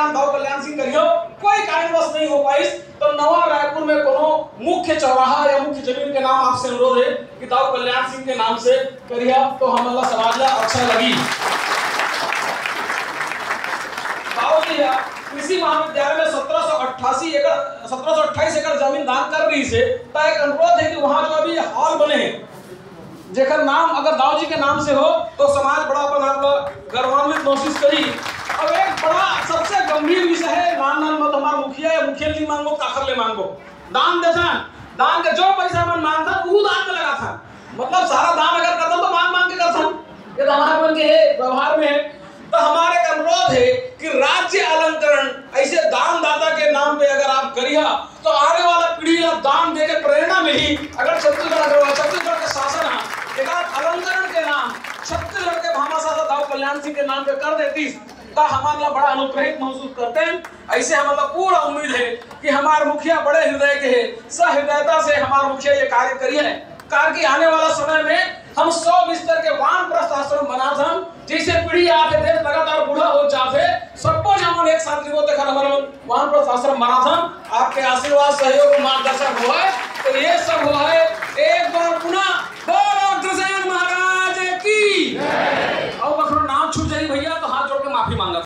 नाम दाऊ कल्याण सिंह करियो कोई कारणवश नहीं हो पाई तो नवा रायपुर में कोनो मुख्य चौराहा या मुख्य जमीन के नाम आपसे अनुरोध है कि दाऊ कल्याण सिंह के नाम से करिया तो हमला समाज ला अच्छा लगी। दाऊ जी कृषि महाविद्यालय में 1728 एकड़ जमीन दान कर रही से तो एक अनुरोध है कि वहां जो अभी हॉल बने हैं जेकर नाम अगर दाऊ जी के नाम से हो तो समाज बड़ा अपन आप गौरवान्वित महसूस करी। अब एक बड़ा सबसे गंभीर विषय है नान मत हमार मुखिया या मुखिया नहीं मांगो काखर ले मांगो दान देता दान के जो पैसा मन मांगता वो दान में लगा था मतलब सारा दान अगर करता तो मांग के करता ये तो हमारे मन के व्यवहार में है। तो हमारे का अनुरोध है कि राज्य अलंकरण ऐसे दानदाता के नाम पे अगर आप करिया तो आने वाला पीढ़ी को दान देके प्रेरणा मिली। अगर छत्तीसगढ़ का शासन अलंकरण के नाम छत्तीसगढ़ के भामाशाह दाऊ कल्याण सिंह के नाम पे कर देती तो हमारा बड़ा अनुप्रेरित महसूस करते हैं। ऐसे हमारा पूरा उम्मीद है कि हमारे मुखिया बड़े हृदय के है सहृदयता से हमारे मुखिया ये कार्य करिए कार की आने वाला समय में हम 100 बिस्तर के वानप्रस्थ आश्रम बना हम जैसे पीढ़ी आगे देश लगातार बूढ़ा हो जाते सबको हम एक साथ हमारे वानप्रस्थ आश्रम बना हम आपके आशीर्वाद सहयोग मार्गदर्शन हुआ तो ये